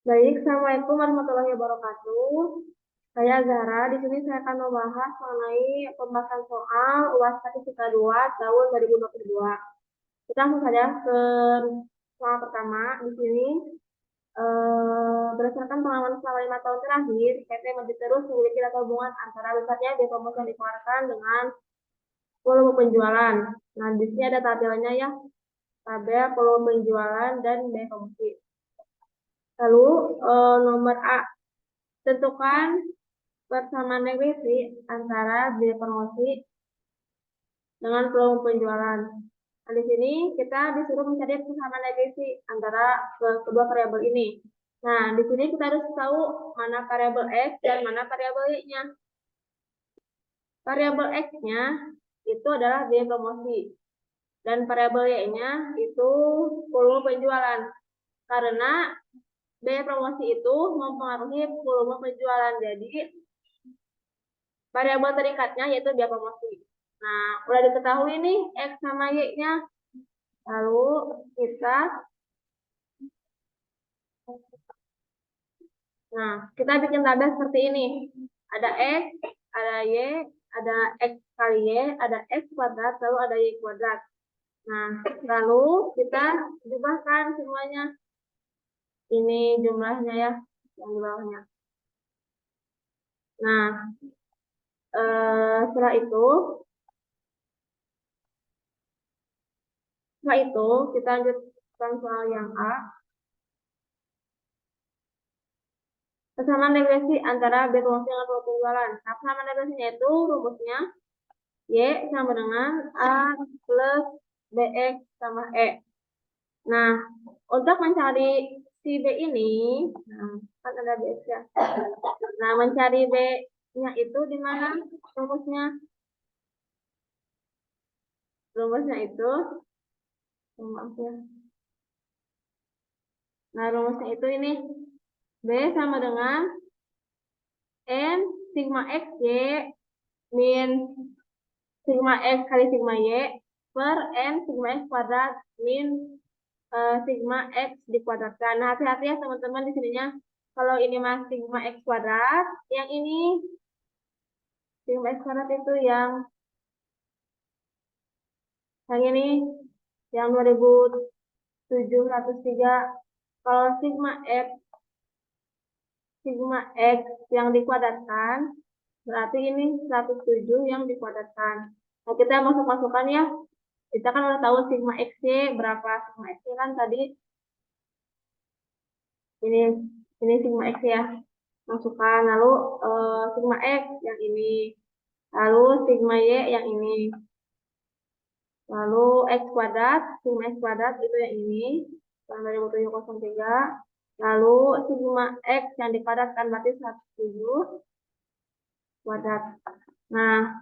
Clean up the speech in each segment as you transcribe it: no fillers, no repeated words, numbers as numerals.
Baik, Assalamualaikum warahmatullahi wabarakatuh. Saya Zahra. Di sini saya akan membahas mengenai pembahasan soal UAS Statistika 2 tahun 2022. Kita langsung saja ke soal pertama. Di sini berdasarkan pengalaman selama 5 tahun terakhir, PT Maju Terus memiliki data hubungan antara besarnya biaya promosi yang dikeluarkan dengan volume penjualan. Nah, di sini ada tabelnya ya, tabel volume penjualan dan biaya promosi. Lalu nomor A, tentukan persamaan negasi antara biaya promosi dengan volume penjualan. Nah, di sini kita disuruh mencari persamaan negasi antara kedua variabel ini. Nah, di sini kita harus tahu mana variabel X dan mana variabel Y-nya. Variabel X-nya itu adalah biaya promosi dan variabel Y-nya itu volume penjualan. Karena biaya promosi itu mempengaruhi volume penjualan. Jadi variabel terikatnya yaitu biaya promosi. Nah, udah diketahui nih X sama Y-nya. Lalu kita bikin tabel seperti ini. Ada X, ada Y, ada X kali Y, ada X kuadrat, lalu ada Y kuadrat. Nah, lalu kita jumlahkan semuanya. Ini jumlahnya ya, yang di bawahnya. Nah, setelah itu kita lanjutkan soal yang A. Persamaan regresi antara B promosi dengan volume penjualan. Nah, persamaan regresinya itu rumusnya Y sama dengan A plus BX sama E. Nah, untuk mencari si B ini, kan ada BX ya. Nah, mencari B-nya itu di mana rumusnya? Rumusnya itu, maaf ya. Nah, rumusnya itu ini. B sama dengan N sigma X Y min sigma X kali sigma Y per N sigma X kuadrat min sigma X dikuadratkan. Nah, hati-hati ya teman-teman di sininya. Kalau ini mas sigma X kuadrat, yang ini sigma X kuadrat itu yang ini yang 2703. Kalau sigma X yang dikuadratkan, berarti ini 107 yang dikuadratkan. Nah, kita masukkan ya. Kita kan udah tahu sigma X-Y berapa. Sigma X-Y kan tadi ini sigma X ya. Masukkan, lalu sigma X yang ini. Lalu sigma Y yang ini. Lalu X kuadrat, sigma X kuadrat itu yang ini. Yang 2703. Lalu sigma X yang dikuadratkan berarti 107 kuadrat. Nah,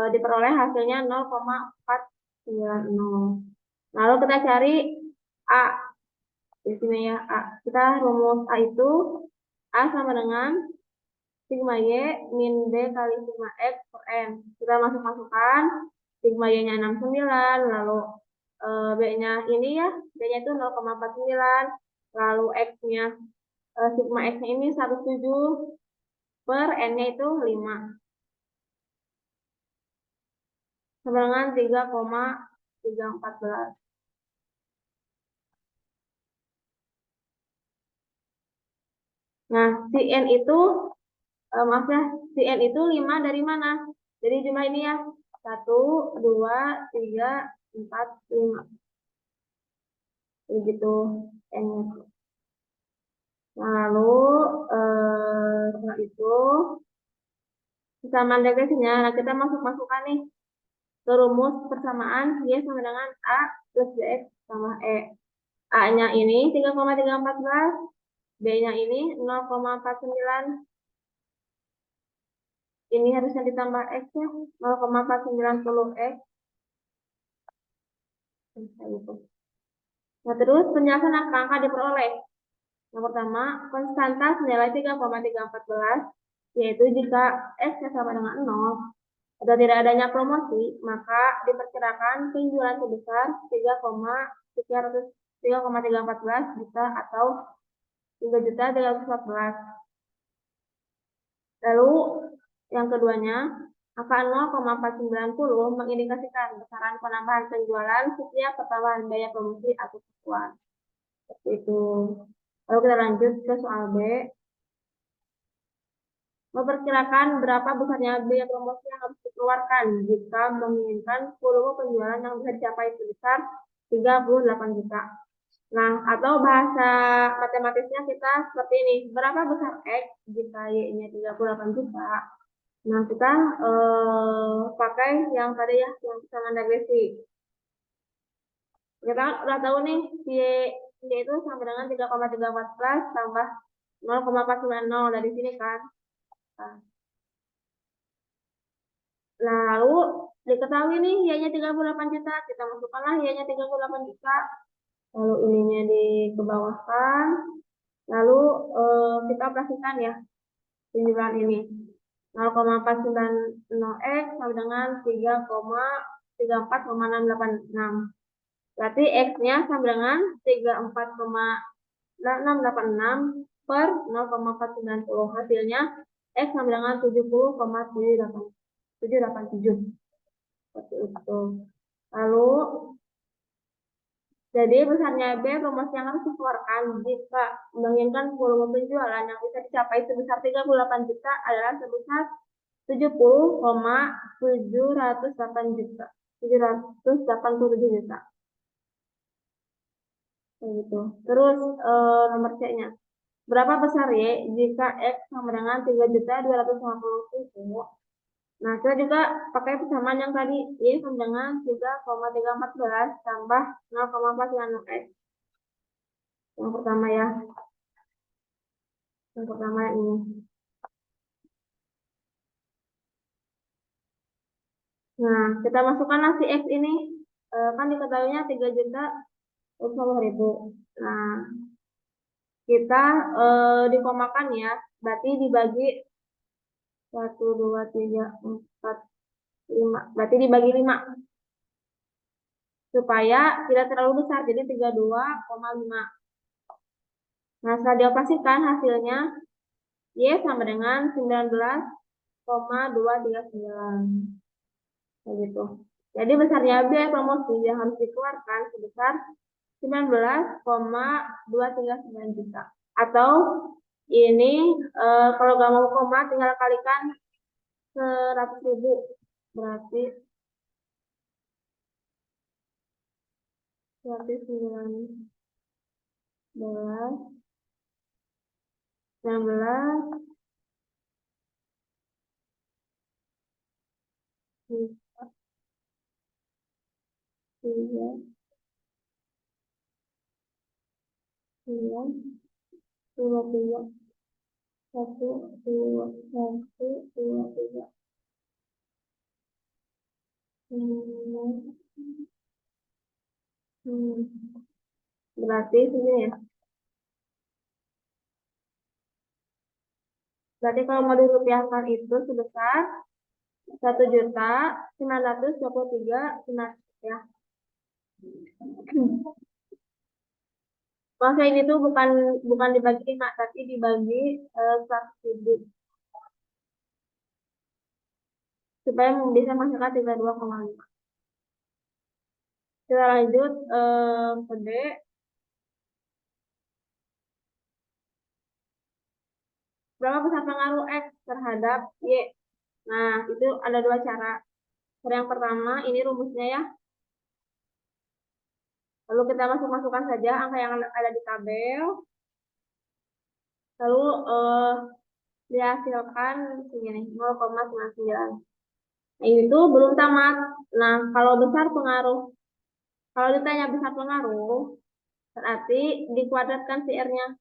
diperoleh hasilnya 0,490. Lalu kita cari A. Di sini ya, A. Kita rumus A itu A sama dengan sigma Y min B kali sigma X per N. Kita masukkan. Sigma Y-nya 69, lalu B-nya ini ya. B-nya itu 0,49. Lalu X-nya, sigma X-nya ini 107 per N-nya itu 5. Sama dengan 3,314. Nah, si N itu, maaf ya, si N itu 5 dari mana? Jadi jumlah ini ya, 1, 2, 3, 4, 5. Begitu N. Nah, lalu setelah itu, persamaan regresinya, nah kita masukkan nih ke rumus persamaan Y sama dengan A plus BX sama E. A-nya ini 3,314, B-nya ini 0,49. Ini harusnya ditambah X ya, 0,490 X. Nah, terus penjelasan angka-angka diperoleh. Yang pertama, konstanta senilai 3,314, yaitu jika X sama dengan 0, atau tidak adanya promosi, maka diperkirakan penjualan sebesar 3,314 juta atau 3.314. Lalu yang keduanya, angka 0,490 mengindikasikan besaran penambahan penjualan setiap pertambahan biaya promosi atau satuan. Seperti itu. Lalu kita lanjut ke soal B. Memperkirakan berapa besarnya biaya promosi yang harus dikeluarkan jika menginginkan volume penjualan yang bisa dicapai sebesar 38 juta. Nah, atau bahasa matematisnya kita seperti ini. Berapa besar X jika Y-nya 38 juta? Nah, kita pakai yang tadi ya, yang sama regresi. Kita udah tahu nih, Y itu sama dengan 3,314 tambah 0,490 dari sini kan. Lalu diketahui nih Y-nya 38 juta, kita masukkanlah Y-nya 38 juta. Lalu ininya dikebawahkan. Lalu kita operasikan ya penjualan ini. 0,490 X sama dengan 3,34,686. Berarti X-nya sama dengan 34,686 per 0,490. Hasilnya X sama dengan 70,787. Seperti itu. Lalu, jadi besarnya B promosi yang harus dikeluarkan jika menginginkan volume penjualan yang bisa dicapai sebesar 38 juta adalah sebesar 70,708 juta. 787 juta. Begitu. Terus nomor C-nya. Berapa besar Y jika X sama dengan 3.250.000? Nah, kita juga pakai persamaan yang tadi. Y sama dengan 3,314 tambah 0,496 X. Yang pertama ya. Yang pertama yang ini. Nah, kita masukkanlah si X ini. Kan diketahuinya 3.050.000. Nah, kita dikomakan ya. Berarti dibagi 1, 2, 3, 4, 5. Berarti dibagi 5. Supaya tidak terlalu besar. Jadi 32,5. Nah, setelah dioperasikan hasilnya Y sama dengan 19,239. Begitu. Jadi besarnya biaya promosi yang harus dikeluarkan sebesar 19,239 juta. Atau ini kalau nggak mau koma tinggal kalikan 100.000. Berarti 19 3, 9, 23, 1, 2, 1, 2, 3. Berarti sini ya. Berarti kalau mau dirupiahkan itu sebesar 1.923.900 ya. Maka ini tuh bukan dibagi 5, tapi dibagi 100.000. Supaya bisa menghasilkan 32,5. Kita lanjut ke D. Berapa besar pengaruh X terhadap Y? Nah, itu ada dua cara. Cara yang pertama, ini rumusnya ya. Lalu kita masukkan saja angka yang ada di tabel. Lalu dihasilkan segini 0,99. Nah, itu belum tamat. Nah, kalau besar pengaruh. Kalau ditanya besar pengaruh, berarti dikuadratkan si R-nya.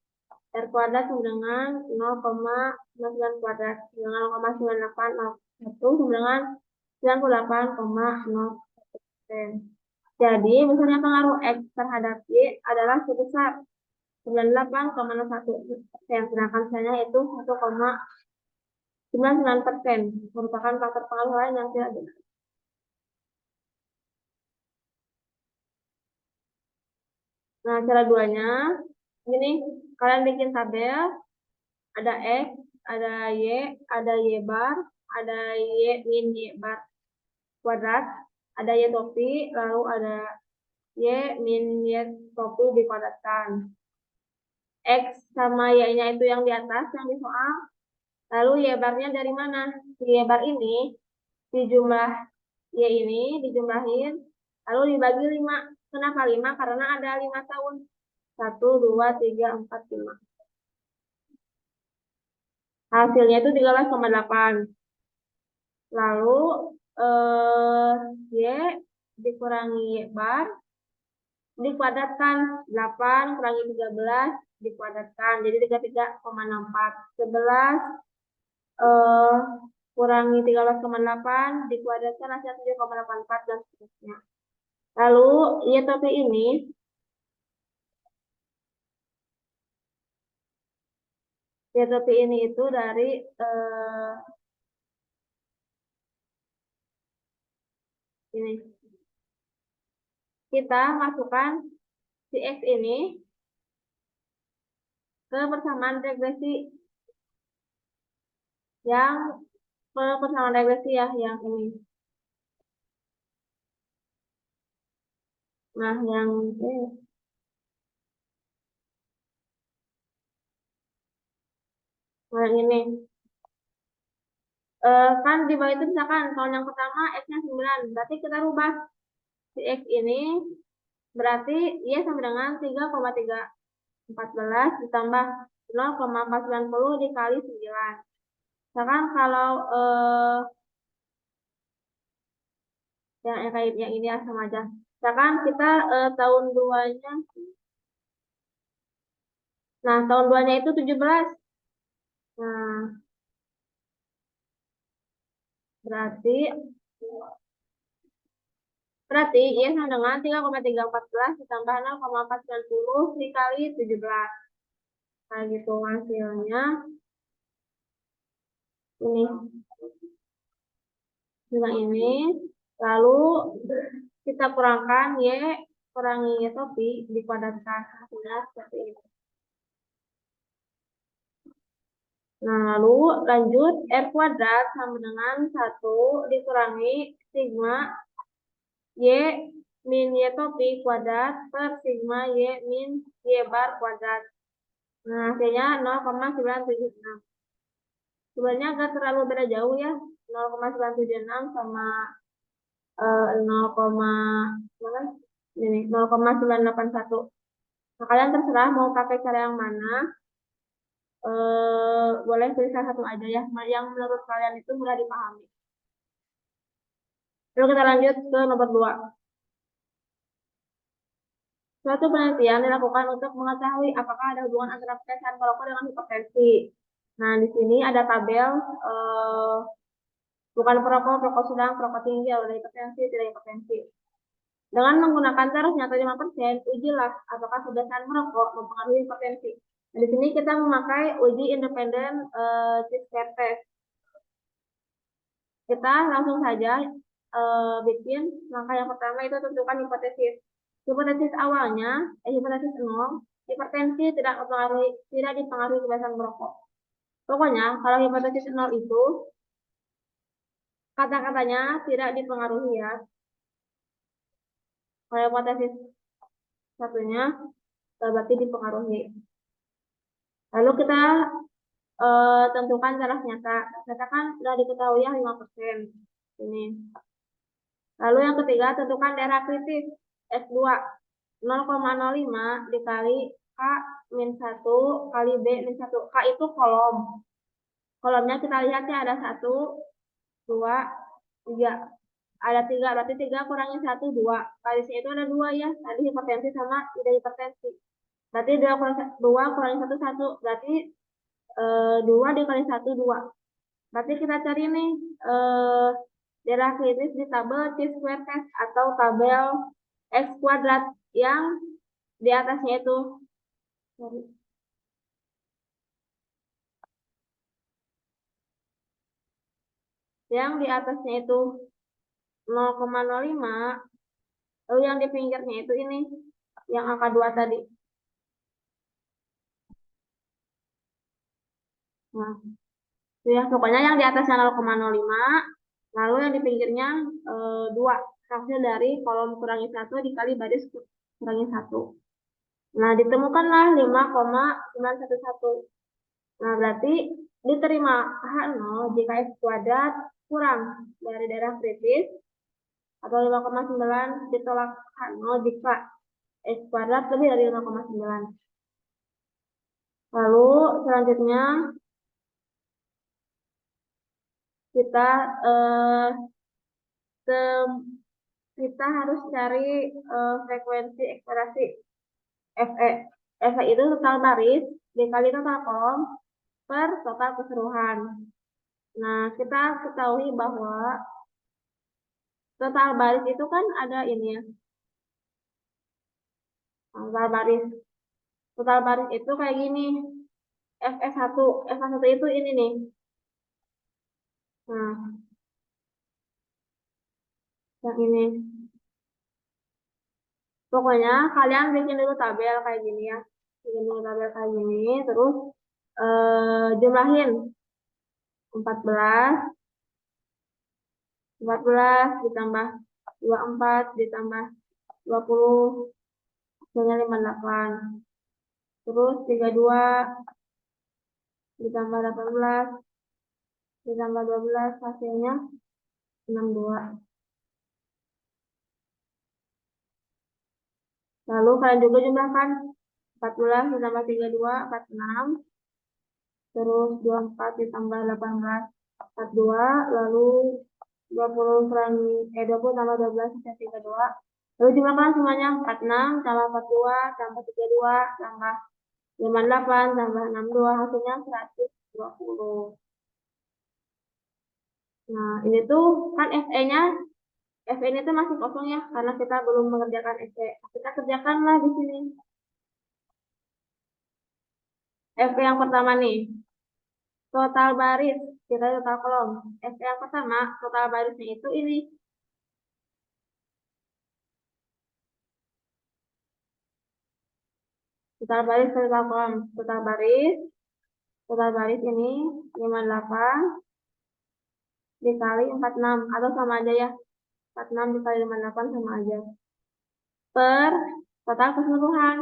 R kuadrat sama dengan 0,99 kuadrat dengan 0,9801 sama dengan 98,01%. Jadi, besarnya pengaruh X terhadap Y adalah sebesar 98,01%, sedangkan misalnya itu 1,99%, merupakan faktor pengaruh lain yang tidak benar. Nah, cara duanya, Gini, kalian bikin tabel, ada X, ada Y, ada Y bar, ada Y min Y bar kuadrat, ada Y topi, lalu ada Y min Y topi dikuadratkan. X sama Y-nya itu yang di atas, yang di soal. Lalu Y barnya dari mana? Y bar ini dijumlah Y ini dijumlahin, lalu dibagi 5. Kenapa 5? Karena ada 5 tahun. 1, 2, 3, 4, 5. Hasilnya itu 13,8. Lalu Y dikurangi Y bar dikuadratkan. 8 kurangi 13 dikuadratkan. Jadi 33,64. 11 eh, kurangi 13,8 dikuadratkan hasil 7,84 dan seterusnya. Lalu Y topi ini Y topi ini itu dari ini. Kita masukkan si X ini ke persamaan regresi yang persamaan regresi ya, yang ini. Nah, yang ini. Kan di bawah itu misalkan kalau yang pertama X-nya 9, berarti kita rubah si X ini berarti Y sama dengan 3,314 ditambah 0,490 dikali 9. Misalkan kalau yang ini ya sama aja. Misalkan kita tahun 2-nya. Nah, tahun 2-nya itu 17. Nah, berarti Y sama dengan 3,314 ditambah 0,490 dikali 17. Nah, gitu hasilnya ini. Dengan ini. Lalu kita kurangkan Y kurangi Y topi dikuadratkan. Hasilnya seperti ini. Nah, lalu lanjut R kuadrat sama dengan 1 dikurangi sigma Y min Y topi kuadrat per sigma Y min Y bar kuadrat. Nah, hasilnya 0,976. Sebenarnya agak terlalu beda jauh ya. 0,976 sama 0,981. Nah, kalian terserah mau pakai cara yang mana. Boleh pilih salah satu aja ya, yang menurut kalian itu mudah dipahami. Lalu kita lanjut ke nomor 2. Suatu penelitian dilakukan untuk mengetahui apakah ada hubungan antara kebiasaan merokok dengan hipertensi. Nah, di sini ada tabel bukan perokok, perokok sedang, perokok tinggi, ada hipertensi, tidak hipertensi. Dengan menggunakan taraf nyata 5%, ujilah apakah kebiasaan merokok mempengaruhi hipertensi. Nah, di sini kita memakai uji independen T-square test. Kita langsung saja bikin langkah yang pertama itu tentukan hipotesis. Hipotesis awalnya, hipotesis 0, hipertensi tidak dipengaruhi kebiasaan merokok. Pokoknya kalau hipotesis 0 itu kata-katanya tidak dipengaruhi ya. Kalau hipotesis satunya berarti dipengaruhi. Lalu kita tentukan taraf nyata. Katakan sudah diketahui ya 5%. Ini. Lalu yang ketiga, tentukan daerah kritis S2 0,05 dikali K min 1 kali B min 1. K itu kolom. Kolomnya kita lihat ya ada 1, 2, 3. Ada 3, berarti 3 kurangi 1, 2. Kalisnya itu ada 2 ya. Tadi hipertensi sama tidak hipertensi. Berarti 2 kurangi 1, 1. Berarti 2 dikali 1, 2. Berarti kita cari nih daerah kritis di tabel T-square test atau tabel X kuadrat yang di atasnya itu. Yang di atasnya itu 0,05, lalu yang di pinggirnya itu ini, yang angka 2 tadi. Nah, ya, pokoknya yang di atasnya 0,05, lalu yang di pinggirnya 2. Hasil dari kolom kurangi 1 dikali baris kurangi 1. Nah, ditemukanlah 5,911. Nah, berarti diterima H0 jika X kuadrat kurang dari daerah kritis, atau 5,9 ditolak H0 jika X kuadrat lebih dari 5,9. Lalu selanjutnya kita kita harus cari frekuensi eksplorasi FE. FE itu total baris dikali total kolom per total keseluruhan. Nah, kita ketahui bahwa total baris itu kan ada ini ya. Total baris. Total baris itu kayak gini. FE1. FE1 itu ini nih. Nah, yang ini. Pokoknya kalian bikin dulu tabel kayak gini ya. Bikin dulu tabel kayak gini. Terus jumlahin 14 ditambah 24 ditambah 20 hasilnya 58. Terus 32 ditambah 18 ditambah 12 hasilnya 62. Lalu kalian juga jumlahkan 14 ditambah 32 46. Terus 24 ditambah 18 42. Lalu 20 tambah 12 bisa 32. Lalu jumlahkan semuanya 46 tambah 42 tambah 32 tambah 58 tambah 62 hasilnya 120. Nah, ini tuh kan FE-nya ini tuh masih kosong ya karena kita belum mengerjakan FE. Kita kerjakanlah di sini. FE yang pertama nih. Total baris dikali total kolom. FE yang pertama, total barisnya itu ini. Total baris kali total kolom. Total baris ini 58 dikali 46 atau sama aja ya. 46 dikali 58 sama aja. Per total keseluruhan.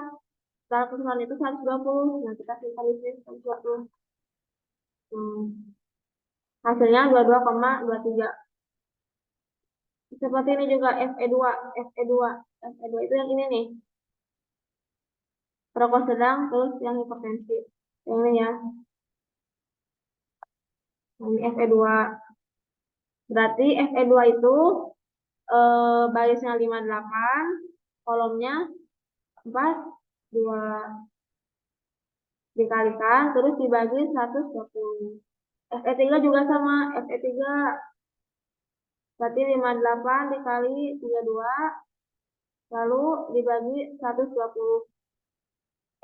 Total keseluruhan itu 120. Nah, kita simpan di sini 120. Hasilnya 22,23. Seperti ini juga FE2. FE2 itu yang ini nih. Perokok sedang terus yang hipertensi. Yang ini ya. Ini FE2. Berarti FE2 itu barisnya 58, kolomnya 42. Dikalikan terus dibagi 120. FE3 juga sama, FE3 berarti 58 dikali 32 lalu dibagi 120.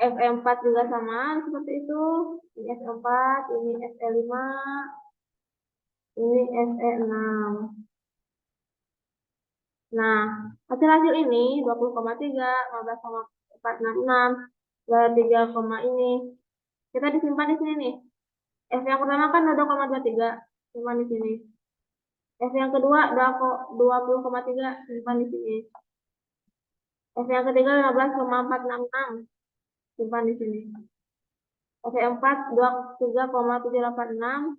FE4 juga sama seperti itu. Ini FE4, ini FE5, ini FE6. Nah, hasil ini 20,3, 15,466, 3, ini. Kita disimpan di sini nih. F yang pertama kan 2,23, simpan di sini. F yang kedua 20,3, simpan di sini. F yang ketiga 15,466, simpan di sini. F yang 4 23,786,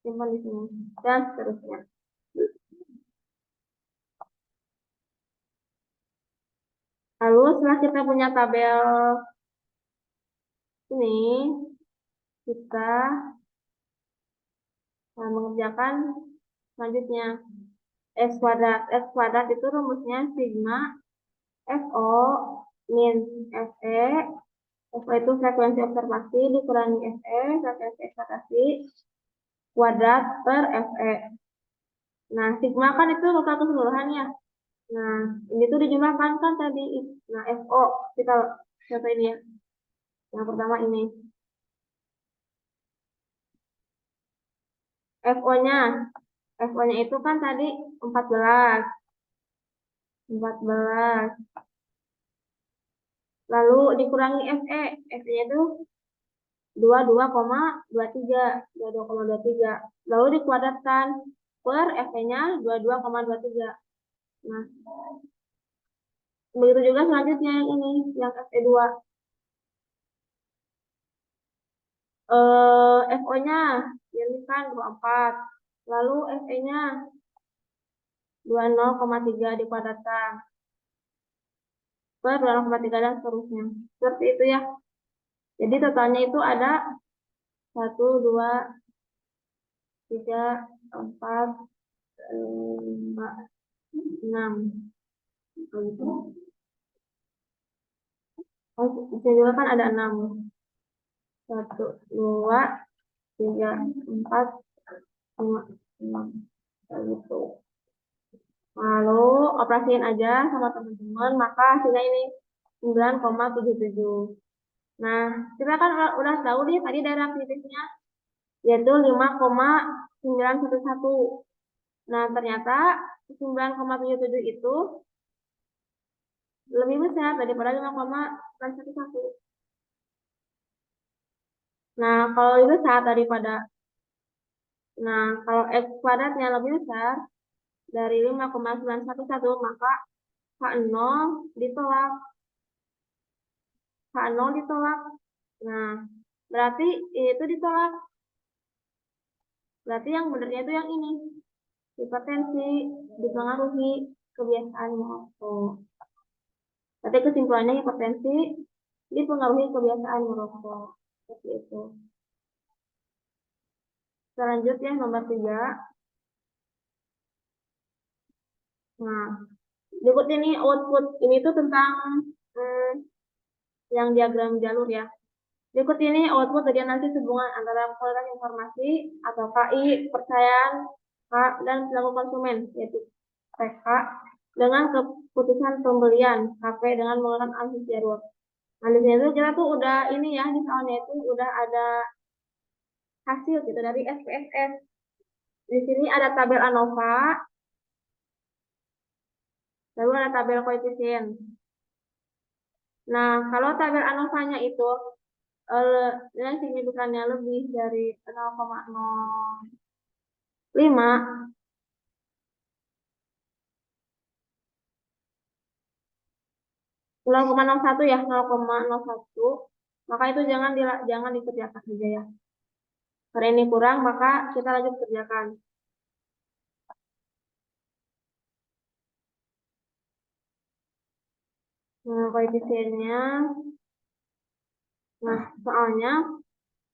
simpan di sini. Dan seterusnya. Lalu setelah kita punya tabel ini, kita mengerjakan selanjutnya. X kuadrat itu rumusnya sigma FO min FE. FE itu frekuensi observasi dikurangi FE, frekuensi ekspektasi kuadrat per FE. Nah, sigma kan itu total keseluruhan ya. Nah, ini tuh dijumlahkan kan tadi. Nah, FO kita contoh ini ya. Yang pertama ini. FO-nya. FO-nya itu kan tadi 14. Lalu dikurangi FE. FE-nya itu 22,23. Lalu dikuadratkan per F-nya 22,23. Nah, begitu juga selanjutnya yang ini, yang FE2. FO-nya ini kan 24. Lalu FE-nya 20,3 dikuadratkan per 20,3 dan seterusnya. Seperti itu ya. Jadi totalnya itu ada 1, 2, 3, 4, 5, 6. Gitu. Oh, bisa juga kan ada 6. 1, 2, 3, 4, 5, 6. Gitu. Lalu operasiin aja sama teman-teman, maka hasilnya ini 9,77. Nah, kita kan udah tahu nih tadi daerah kritisnya yaitu 5,911. Nah, ternyata 9,77 itu lebih besar daripada 5,911. Nah, kalau lebih besar daripada, nah, kalau X kuadratnya lebih besar dari 5,911, maka H0 ditolak. H0 ditolak. Nah, berarti itu ditolak. Berarti yang benernya itu yang ini. Hipertensi dipengaruhi kebiasaan merokok. Berarti kesimpulannya hipertensi dipengaruhi kebiasaan merokok. Seperti itu. Selanjutnya nomor 3. Nah, berikut ini output. Ini tuh tentang yang diagram jalur ya. Berikut ini output dari analisis hubungan antara kualitas informasi atau KI, kepercayaan, K, dan perilaku konsumen, yaitu PK, dengan keputusan pembelian, KP, dengan menggunakan analisis jalur. Analisisnya itu kita tuh udah ini ya, di soalnya itu udah ada hasil gitu dari SPSS. Di sini ada tabel ANOVA, lalu ada tabel koefisien. Nah, kalau tabel ANOVA-nya itu yang signifikannya lebih dari 0,05, 0,01 ya, 0,01, maka itu jangan dikerjakan saja ya. Karena ini kurang, maka kita lanjut kerjakan. Nah, koefisiennya, nah soalnya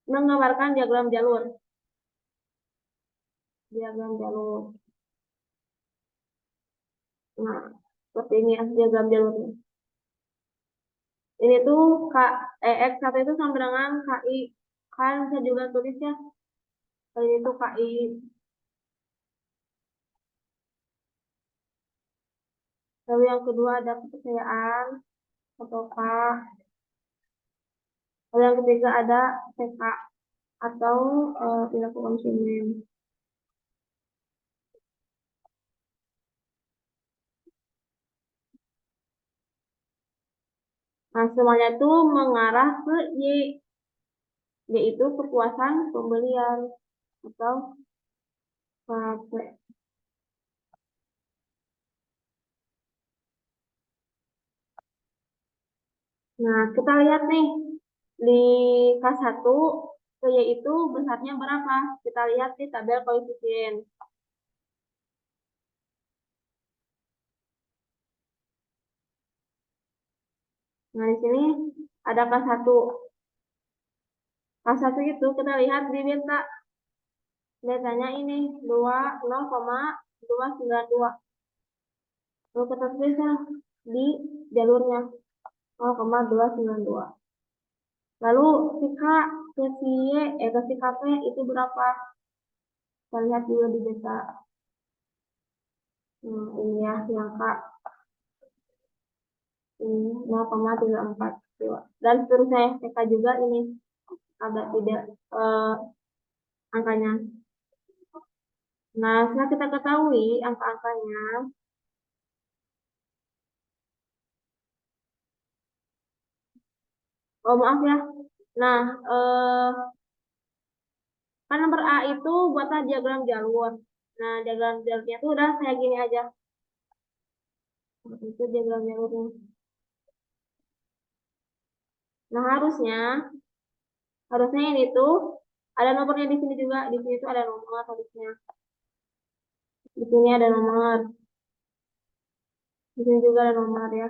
menggambarkan diagram jalur. Diagram jalur. Nah, seperti ini ya, diagram jalurnya. Ini tuh X1 itu sama dengan KI. Kan bisa juga tulis ya. Ini tuh KI. Lalu yang kedua ada kepercayaan atau K. Lalu yang ketiga ada PK atau perilaku konsumen. Nah, semuanya itu mengarah ke Y, yaitu kepuasan pembelian atau KP. Nah, kita lihat nih, di K1, ke Y itu besarnya berapa? Kita lihat di tabel koefisien. Nah, di sini ada K1. K1 itu kita lihat di beta. Betanya ini 0,292. Lalu kita tulis di jalurnya 0,292. Lalu si K ke si Y, ke si KP itu berapa? Kita lihat juga di beta. Nah, ini ya yang K. Ini 0,342. Dan seterusnya ya, TK juga ini ada tidak angkanya. Nah, setelah kita ketahui angka-angkanya, oh maaf ya, Nah, kan nomor A itu buatlah diagram jalur. Nah, diagram jalurnya itu udah kayak gini aja. Itu diagram jalurnya. Nah, harusnya ini tuh ada nomornya di sini juga. Di sini tuh ada nomor harusnya. Di sini ada nomor. Di sini juga ada nomor ya.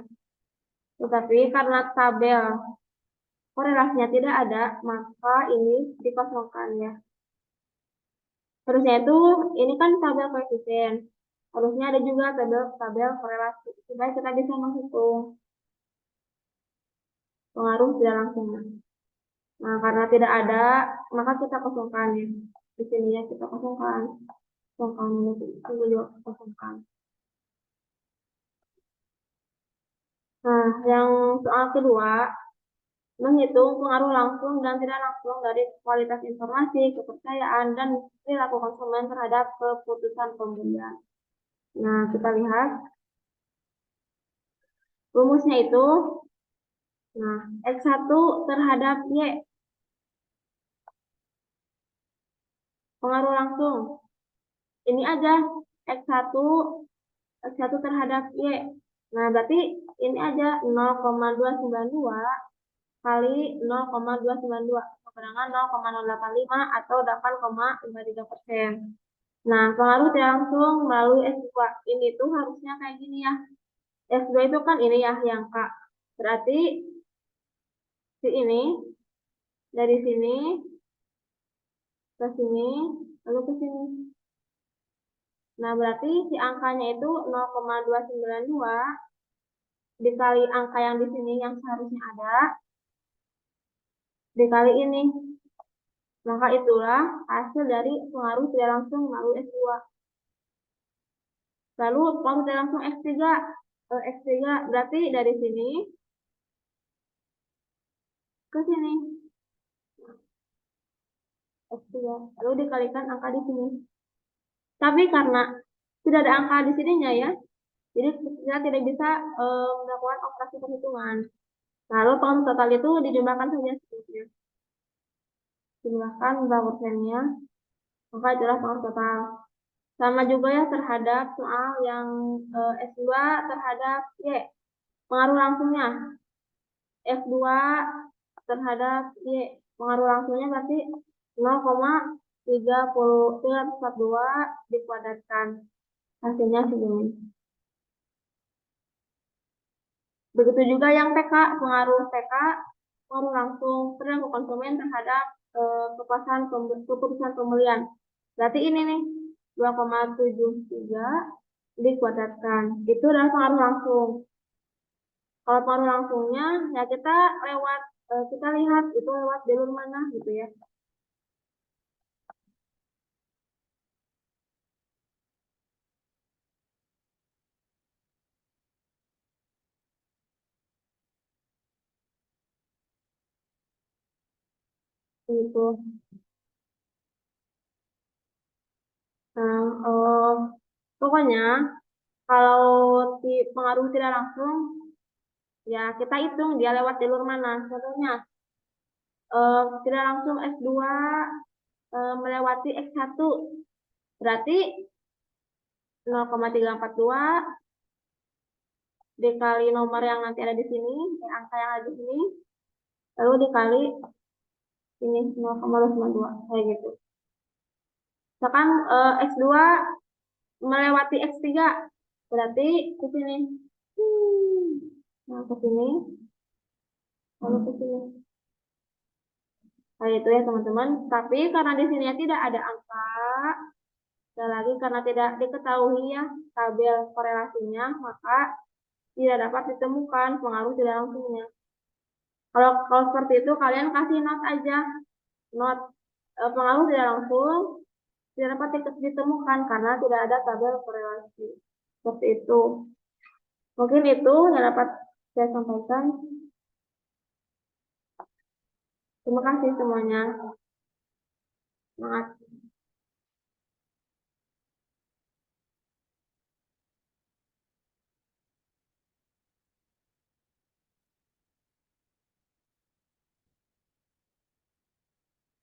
Tetapi karena tabel korelasinya tidak ada, maka ini dikosongkan ya. Harusnya itu ini kan tabel koefisien. Harusnya ada juga tabel korelasi supaya kita bisa menghitung pengaruh tidak langsungnya. Nah, karena tidak ada, maka kita kosongkan ya. Di sini ya kita kosongkan. Kosongkan ini juga kosongkan. Nah, yang soal kedua, menghitung pengaruh langsung dan tidak langsung dari kualitas informasi, kepercayaan, dan perilaku konsumen terhadap keputusan pembelian. Nah, kita lihat rumusnya itu, nah, X1 terhadap Y, pengaruh langsung. Ini aja, X1, X1 terhadap Y. Nah, berarti ini aja 0,292 kali 0,292 sama dengan 0,085 atau 8,53%. Nah, pengaruh tidak langsung melalui S2. Ini tuh harusnya kayak gini ya. S2 itu kan ini ya yang K. Berarti si ini dari sini ke sini lalu ke sini. Nah, berarti si angkanya itu 0,292 dikali angka yang di sini yang seharusnya ada dikali ini. Maka itulah hasil dari pengaruh tidak langsung melalui S2. Lalu pengaruh tidak langsung X3. X3 berarti dari sini ke sini. X3. Lalu dikalikan angka di sini. Tapi karena tidak ada angka di sininya ya, jadi kita tidak bisa melakukan operasi perhitungan. Lalu pengaruh total itu dijumlahkan saja seterusnya. Jumlahkan berapa persennya, maka itulah pengaruh total. Sama juga ya terhadap soal yang S2 terhadap Y. Pengaruh langsungnya F2 terhadap Y. Pengaruh langsungnya berarti 0,342 dikuadratkan. Hasilnya segini. Begitu juga yang TK, pengaruh TK, pengaruh langsung perilaku konsumen terhadap keputusan pembelian. Berarti ini nih, 2,73 dikuadratkan. Itu adalah pengaruh langsung. Kalau pengaruh langsungnya, ya kita lihat itu lewat jalur mana gitu ya. Gitu. Nah, pokoknya kalau pengaruh tidak langsung, ya kita hitung dia lewat jalur mana. Contohnya, tidak langsung S2 melewati X1, berarti 0,342 dikali nomor yang nanti ada di sini, angka yang ada di sini, lalu dikali ini 0,292 kayak gitu. Misalkan X2 melewati X3, berarti ke sini. Nah, ke sini, lalu ke sini. Nah, itu ya teman-teman. Tapi karena di sini tidak ada angka, sekali lagi karena tidak diketahui ya tabel korelasinya, maka tidak dapat ditemukan pengaruh tidak langsungnya. Kalau seperti itu kalian kasih not aja, not pengaruh tidak langsung tidak dapat ditemukan karena tidak ada tabel korelasi. Seperti itu. Mungkin itu yang dapat saya sampaikan. Terima kasih semuanya. Semangat.